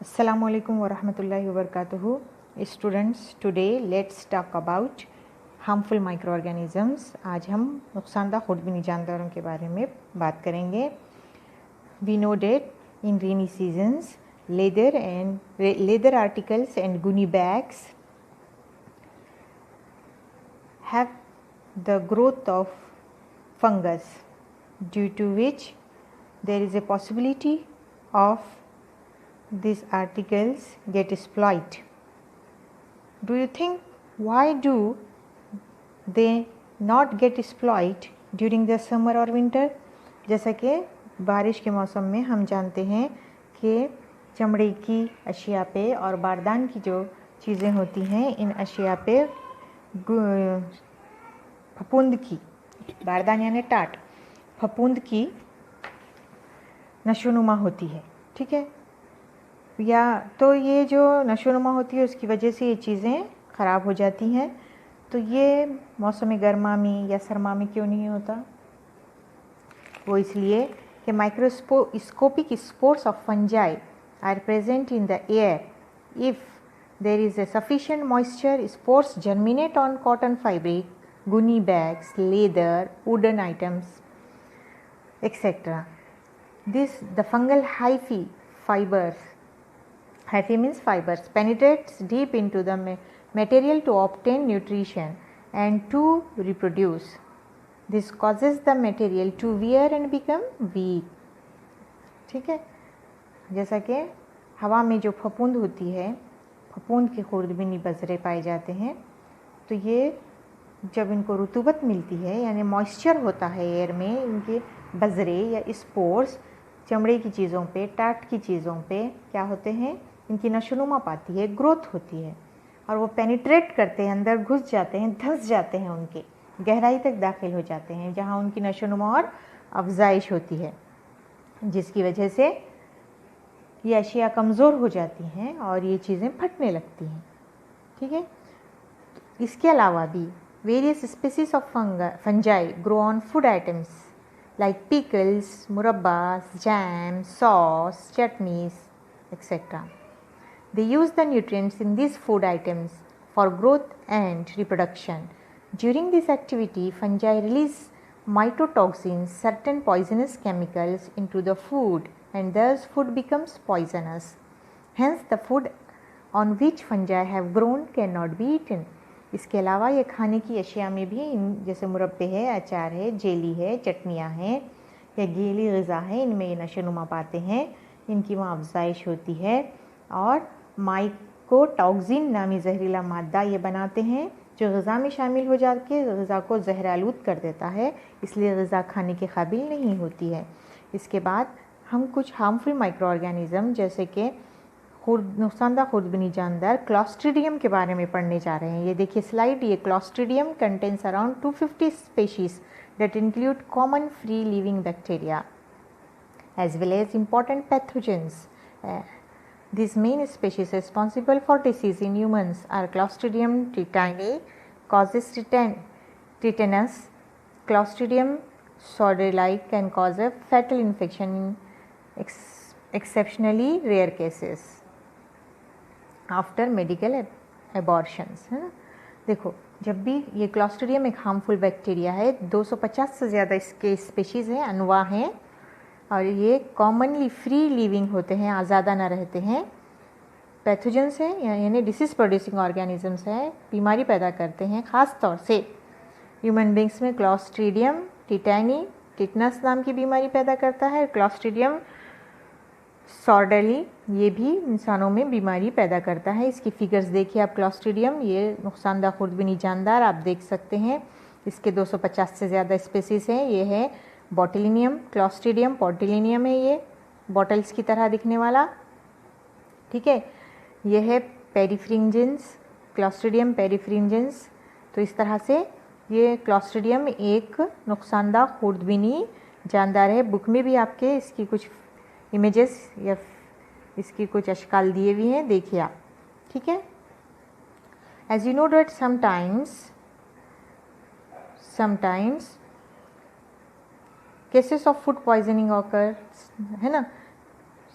Assalamu alaikum wa rahmatullahi wa barakatuhu. Students, today let's talk about harmful microorganisms. आज हम नुकसानदा खुर्दबीनी जानदारों के बारे में बात करेंगे. We know that in rainy seasons, leather articles and gunny bags have the growth of fungus, due to which there is a possibility of these articles get spoiled. Do you think why do they not get spoiled during the summer or winter? जैसा कि बारिश के मौसम में हम जानते हैं कि चमड़े की अशिया पे और बारदान की जो चीज़ें होती हैं, इन अशिया पे फफूंद की, बारदान यानी टाट, फफूंद की नशोनुमा होती है. ठीक है, या तो ये जो नशोनुमा होती है उसकी वजह से ये चीज़ें ख़राब हो जाती हैं. तो ये मौसम गर्मा में या सरमा में क्यों नहीं होता? वो इसलिए कि microscopic spores of fungi are present in the air. If there is a sufficient moisture, spores germinate on cotton fabric, gunny bags, leather, wooden items, etcetera. The fungal hyphae fibers, hyphae means fibers, penetrates deep into the material to obtain nutrition and to reproduce. This causes the material to wear and become weak. ठीक है, जैसा कि हवा में जो फफूंद होती है, फफूंद के खुर्दबीनी बजरे पाए जाते हैं. तो ये जब इनको रुतूबत मिलती है, यानी मॉइस्चर होता है एयर में, इनके बजरे या स्पोर्स चमड़े की चीज़ों पे, टाट की चीज़ों पे क्या होते हैं, इनकी नशोनुमा पाती है, ग्रोथ होती है, और वो पेनिट्रेट करते हैं, अंदर घुस जाते हैं, धंस जाते हैं, उनके गहराई तक दाखिल हो जाते हैं, जहाँ उनकी नशोनुमा और अफजाइश होती है, जिसकी वजह से ये अशिया कमज़ोर हो जाती हैं और ये चीज़ें फटने लगती हैं. ठीक है, इसके अलावा भी various species of fungi grow on food items like pickles, murabbas, jam, sauce, chutneys, etc. They use the nutrients in these food items for growth and reproduction. During this activity, fungi release mycotoxins, certain poisonous chemicals, into the food, and thus food becomes poisonous. Hence, the food on which fungi have grown cannot be eaten. इसके अलावा ये खाने की अशिया में भी, जैसे मुरब्बे है, अचार है, जेली है, चटनियाँ हैं या गीली ग़िज़ा है, इनमें ये नशोनुमा पाते हैं, इनकी वहाँ अफजाइश होती है और माइकोटॉक्सिन नामी जहरीला मादा ये बनाते हैं जो ग़िज़ा में शामिल हो जाके ग़िज़ा को ज़हरालूद कर देता है, इसलिए ग़िज़ा खाने के काबिल नहीं होती है. इसके बाद हम कुछ हार्मफुल माइक्रो ऑर्गेनिज़म जैसे कि नुकसानदा खुर्दबीनी जानदार क्लॉस्ट्रीडियम के बारे में पढ़ने जा रहे हैं. ये देखिए स्लाइड. ये Clostridium contains around 250 species that include common free living bacteria as well as important pathogens. These main species responsible for disease in humans are Clostridium tetani, causes tetanus. Clostridium sordeli can cause a fatal infection in exceptionally rare cases after medical abortions. है ना, देखो जब भी ये Clostridium एक harmful bacteria है, 250 से ज़्यादा इसके स्पेशीज़ हैं, अनवा हैं, और ये कॉमनली फ्री लिविंग होते हैं, आज़ादाना रहते हैं. पैथोजेंस हैं, यानी डिसीज़ प्रोड्यूसिंग ऑर्गेनिजम्स हैं, बीमारी पैदा करते हैं. ख़ास तौर से ह्यूमन बींग्स में क्लॉस्ट्रीडियम टिटैनी टिटनस नाम की बीमारी पैदा करता है. क्लॉस्ट्रीडियम सॉर्डली ये भी इंसानों में बीमारी पैदा करता है. इसकी फिगर्स देखिए आप. क्लॉस्ट्रीडियम ये नुकसानदा खुर्दबीनी जानदार आप देख सकते हैं, इसके 250 से ज़्यादा स्पेसीज हैं. ये है बोटुलिनियम, क्लॉस्ट्रीडियम बोटुलिनियम है, ये बॉटल्स की तरह दिखने वाला. ठीक है, ये है पेरिफ्रिंजेंस, क्लॉस्ट्रीडियम पेरिफ्रिंजेंस. तो इस तरह से ये क्लॉस्ट्रीडियम एक नुकसानदा खुर्दबीनी जानदार है. बुक में भी आपके इसकी कुछ इमेजेस या इसकी कुछ अशकाल दिए हुए हैं, देखिए आप. ठीक है, as you know that sometimes cases of food poisoning occur, है ना.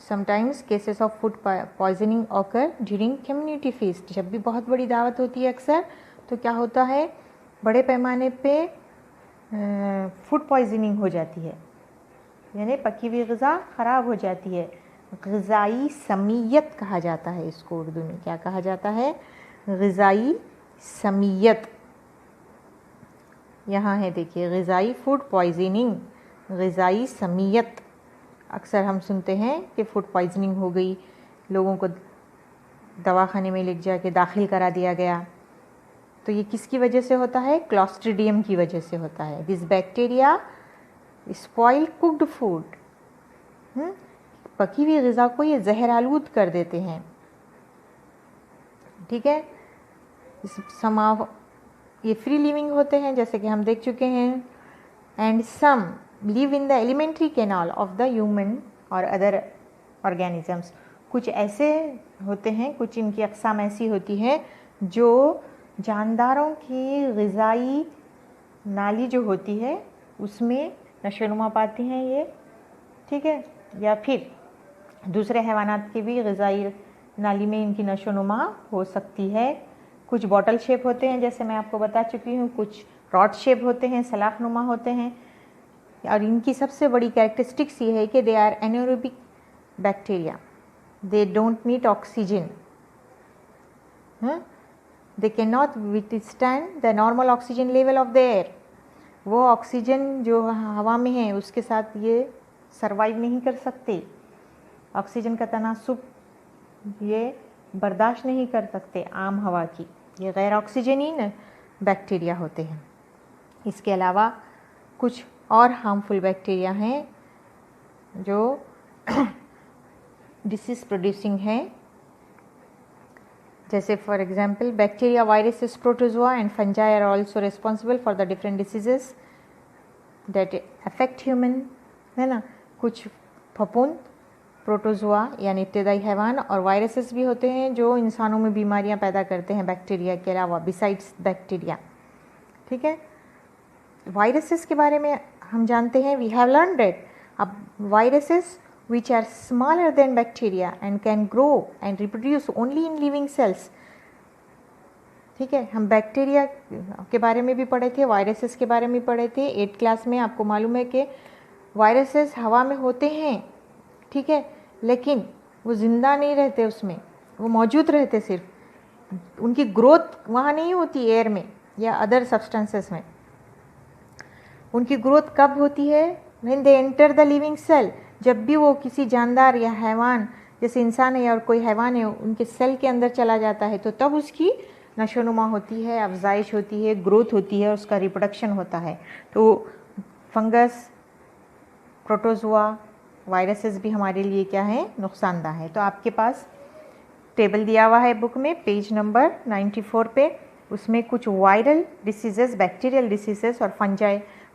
Sometimes cases of food poisoning occur during community feast. जब भी बहुत बड़ी दावत होती है अक्सर, तो क्या होता है, बड़े पैमाने पे फूड पॉइजनिंग हो जाती है, यानी पकी हुई ग़िज़ा ख़राब हो जाती है। ग़िज़ाई समीयत कहा जाता है इसको उर्दू में। क्या कहा जाता है? ग़िज़ाई समीयत। यहाँ है देखिए, ग़िज़ाई फूड पॉइजनिंग, ग़िज़ाई समीयत। अक्सर हम सुनते हैं कि फूड पॉइजनिंग हो गई, लोगों को दवाखाने में ले जाके दाखिल करा दिया गया। तो ये किसकी वजह से होता है? क्लॉस्ट्रीडियम की वजह से होता है। This bacteria spoil cooked food, पकी हुई ग़िज़ा को ये जहर आलूद कर देते हैं। ठीक है, ये फ्री लिविंग होते हैं, जैसे कि हम देख चुके हैं। And some live in the alimentary canal of the human और अदर ऑर्गेनिजम्स। कुछ ऐसे होते हैं, कुछ इनकी अक़साम ऐसी होती है जो जानदारों की ग़िज़ाई नाली जो होती है उसमें नशोनुमा पाती हैं ये। ठीक है, या फिर दूसरे हैवानात की भी ग़िज़ाई नाली में इनकी नशोनुमा हो सकती है। कुछ बॉटल शेप होते हैं, जैसे मैं आपको बता चुकी हूँ, कुछ रॉड शेप होते हैं, सलाखनुमा होते हैं। और इनकी सबसे बड़ी कैरेक्टरिस्टिक्स ये है कि they are anaerobic bacteria, they don't need oxygen, they can not withstand the normal oxygen level of the air. वो ऑक्सीजन जो हवा में है उसके साथ ये सरवाइव नहीं कर सकते, ऑक्सीजन का तनासुब ये बर्दाश्त नहीं कर सकते आम हवा की। ये गैर ऑक्सीजनीन बैक्टीरिया होते हैं। इसके अलावा कुछ और हार्मफुल बैक्टीरिया हैं जो डिसीज़ प्रोड्यूसिंग हैं, जैसे for example bacteria, viruses, protozoa and fungi are also responsible for the different diseases that affect human, है ना। कुछ फफूंद, प्रोटोजोआ यानी इब्तदाई हैवान, और वायरसेस भी होते हैं जो इंसानों में बीमारियां पैदा करते हैं बैक्टीरिया के अलावा, बिसाइड्स बैक्टीरिया। ठीक है, वायरसेस के बारे में हम जानते हैं, वी हैव लर्न दैट अब viruses which are smaller than bacteria and can grow and reproduce only in living cells। ठीक है, हम बैक्टीरिया के बारे में भी पढ़े थे, वायरसेस के बारे में पढ़े थे 8th क्लास में। आपको मालूम है कि वायरसेस हवा में होते हैं, ठीक है, लेकिन वो ज़िंदा नहीं रहते, उसमें वो मौजूद रहते, सिर्फ उनकी ग्रोथ वहाँ नहीं होती एयर में या अदर सब्सटेंसेस में। उनकी ग्रोथ कब होती है? When they enter the living cell. जब भी वो किसी जानदार या हैवान, जैसे इंसान है या और कोई हैवान है, उनके सेल के अंदर चला जाता है, तो तब उसकी नशोनुमा होती है, अफजाइश होती है, ग्रोथ होती है, उसका रिप्रोडक्शन होता है। तो फंगस, प्रोटोजोआ, वायरसेस भी हमारे लिए क्या है? नुकसानदा है। तो आपके पास टेबल दिया हुआ है बुक में, पेज नंबर 94 पे। उसमें कुछ वायरल डिसीजेस, बैक्टीरियल डिसीजेस और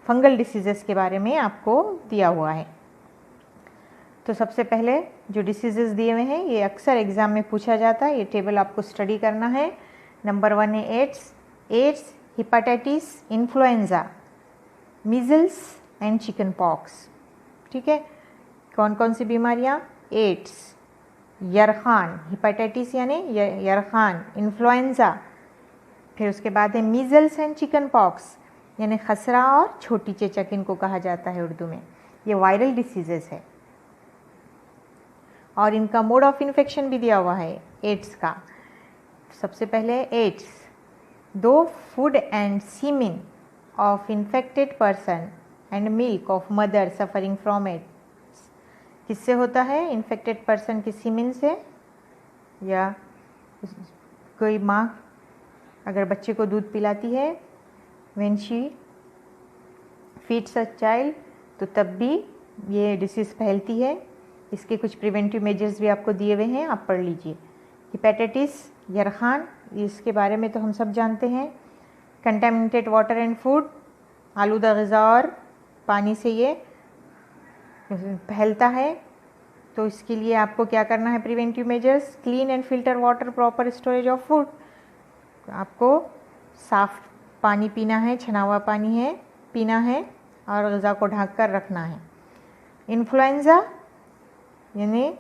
फंगल डिसीजेस के बारे में आपको दिया हुआ है। तो सबसे पहले जो डिसीजेस दिए हुए हैं ये अक्सर एग्ज़ाम में पूछा जाता है, ये टेबल आपको स्टडी करना है। नंबर 1 है AIDS, hepatitis, influenza, measles and chickenpox. ठीक है, कौन कौन सी बीमारियाँ? एड्स, यरखान, हेपेटाइटिस यानी यरखान, इन्फ्लुएंजा, फिर उसके बाद है मीज़ल्स एंड चिकन पॉक्स यानी खसरा और छोटी चेचक इनको कहा जाता है उर्दू में। ये वायरल डिसीजेस है और इनका मोड ऑफ इन्फेक्शन भी दिया हुआ है एड्स का। सबसे पहले एड्स, दो food and semen of infected person and milk of mother suffering from AIDS. किससे होता है? इन्फेक्टेड पर्सन के सीमेन से, या कोई माँ अगर बच्चे को दूध पिलाती है, when she feeds a child, तो तब भी ये डिसीज़ फैलती है। इसके कुछ प्रिवेंटिव मेजर्स भी आपको दिए हुए हैं, आप पढ़ लीजिए। हेपेटाइटिस, यरखान, इसके बारे में तो हम सब जानते हैं। कंटेमिनेटेड वाटर एंड फूड, आलूदा ग़िज़ा और पानी से ये फैलता है। तो इसके लिए आपको क्या करना है? Preventive measures, clean and filter water, proper storage of food. आपको साफ़ पानी पीना है, छना हुआ पानी है पीना है, और ग़िज़ा को ढक कर रखना है। इन्फ्लुएंज़ा यानी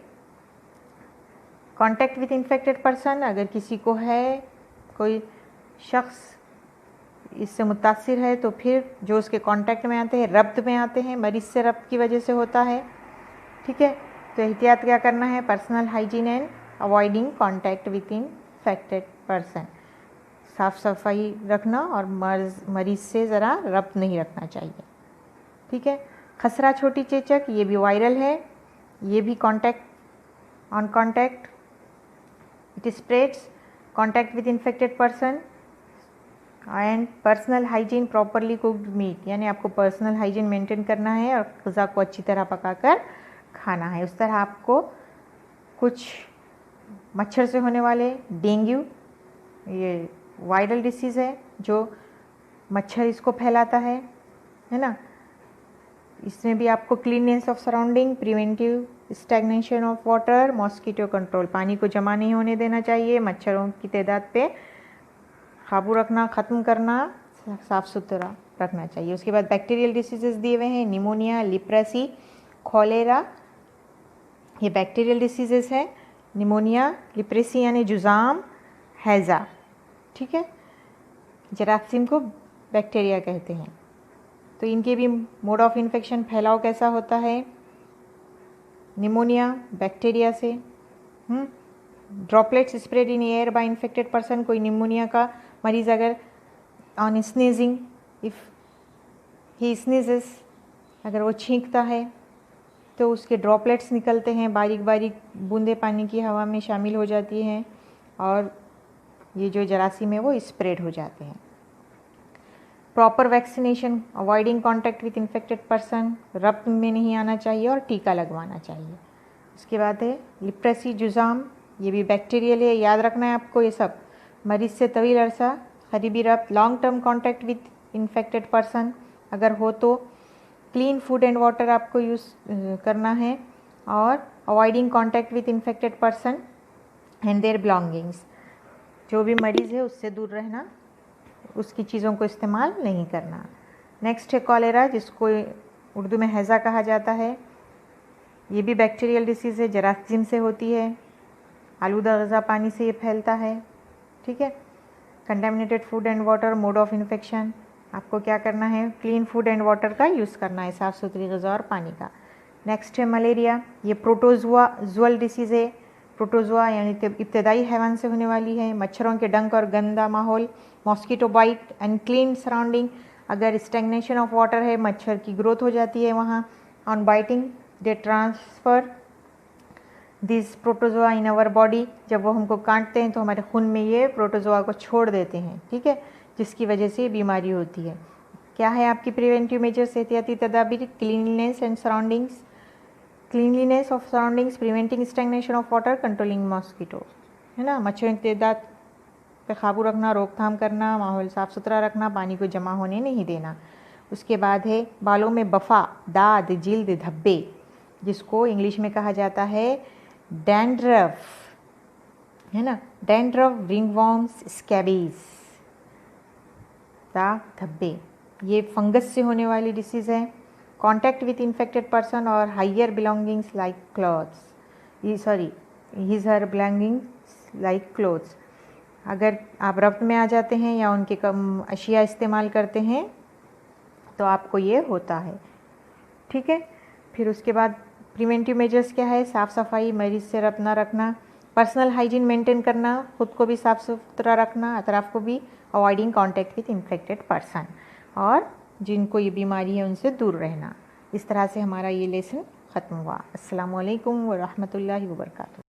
कांटेक्ट विथ इन्फेक्टेड पर्सन, अगर किसी को है, कोई शख्स इससे मुतासिर है तो फिर जो उसके कांटेक्ट में आते हैं, रब्त में आते हैं, मरीज से रब्त की वजह से होता है। ठीक है, तो एहतियात क्या करना है? Personal hygiene and avoiding contact with infected person, साफ़ सफाई रखना और मरीज से ज़रा रब्त नहीं रखना चाहिए। ठीक है, खसरा छोटी चेचक, ये भी वायरल है, ये भी contact on contact it spreads, contact with infected person and personal hygiene, properly cooked meet, यानी आपको पर्सनल हाइजीन मेंटेन करना है और ग़िज़ा को अच्छी तरह पकाकर खाना है। उस तरह आपको कुछ मच्छर से होने वाले डेंगू, ये वायरल डिसीज़ है जो मच्छर इसको फैलाता है ना, इसमें भी आपको cleanness of surrounding, preventive stagnation of water, mosquito control, पानी को जमा नहीं होने देना चाहिए, मच्छरों की तादाद पे काबू रखना, ख़त्म करना, साफ़ सुथरा रखना चाहिए। उसके बाद बैक्टीरियल डिसीजेस दिए हुए हैं, निमोनिया, लिप्रेसी, खोलेरा, ये बैक्टीरियल डिसीजेस है। निमोनिया, लिप्रेसी यानी जुज़ाम, हैज़ा, ठीक है, जरासीम को बैक्टीरिया कहते हैं। तो इनके भी मोड ऑफ इन्फेक्शन, फैलाव कैसा होता है? निमोनिया बैक्टीरिया से, droplets spread in air by infected person, कोई निमोनिया का मरीज़ अगर on sneezing, if he sneezes, अगर वो छींकता है तो उसके ड्रॉपलेट्स निकलते हैं, बारीक बारीक बूंदे पानी की हवा में शामिल हो जाती हैं और ये जो जरासीम है वो स्प्रेड हो जाते हैं। Proper vaccination, avoiding contact with infected person, रक्त में नहीं आना चाहिए और टीका लगवाना चाहिए। उसके बाद है लिप्रेसी, जुज़ाम, ये भी बैक्टीरियल है, याद रखना है आपको ये सब। मरीज से तवील अरसा करीबी रब्त, long term contact with infected person अगर हो तो क्लीन फूड एंड वाटर आपको यूज़ करना है और avoiding contact with infected person and their belongings, जो भी मरीज़ है उससे दूर रहना, उसकी चीज़ों को इस्तेमाल नहीं करना। नेक्स्ट है कॉलेरा, जिसको उर्दू में हैज़ा कहा जाता है। ये भी बैक्टीरियल डिसीज़ है, जरासीम से होती है, आलूदा ग़िज़ा पानी से ये फैलता है। ठीक है, contaminated food and water, mode of infection, आपको क्या करना है? क्लीन फूड एंड वाटर का यूज़ करना है, साफ़ सुथरी ग़िज़ा और पानी का। नेक्स्ट है मलेरिया, ये प्रोटोजुअल डिसीज़ है। प्रोटोजुआ यानी इब्तदाई हैवान से होने वाली है। मच्छरों के डंक और गंदा माहौल, mosquito bite and clean surrounding, अगर स्टैग्नेशन ऑफ वाटर है, मच्छर की ग्रोथ हो जाती है वहाँ। On biting they transfer this protozoa in our body, जब वो हमको काटते हैं तो हमारे खून में ये प्रोटोजोआ को छोड़ देते हैं। ठीक है, जिसकी वजह से बीमारी होती है। क्या है आपकी प्रिवेंटिव मेजर्स, एहतियाती तदाबीर? Cleanliness and surroundings, cleanliness of surroundings, preventing stagnation of water, controlling mosquito, है ना, मच्छरों की तादाद पे काबू रखना, रोकथाम करना, माहौल साफ़ सुथरा रखना, पानी को जमा होने नहीं देना। उसके बाद है बालों में बफ़ा, दाद, जिल्द, धब्बे, जिसको इंग्लिश में कहा जाता है डैंड्रफ, है ना, डैंड्रफ, रिंगवॉर्म्स, स्कैबीज, दाग, धब्बे, ये फंगस से होने वाली डिसीज़ है। कांटेक्ट विथ इन्फेक्टेड पर्सन और her belongings like clothes, his her belongings like clothes, अगर आप रब्त में आ जाते हैं या उनके कम अशिया इस्तेमाल करते हैं तो आपको ये होता है। ठीक है, फिर उसके बाद प्रिवेंटिव मेजर्स क्या है? साफ़ सफाई, मरीज से रब्त ना रखना, पर्सनल हाइजीन मेंटेन करना, खुद को भी साफ़ सुथरा रखना, अतराफ़ को भी, avoiding contact with infected person, और जिनको ये बीमारी है उनसे दूर रहना। इस तरह से हमारा ये लेसन ख़त्म हुआ। अस्सलामु अलैकुम व रहमतुल्लाहि व बरकातुहू।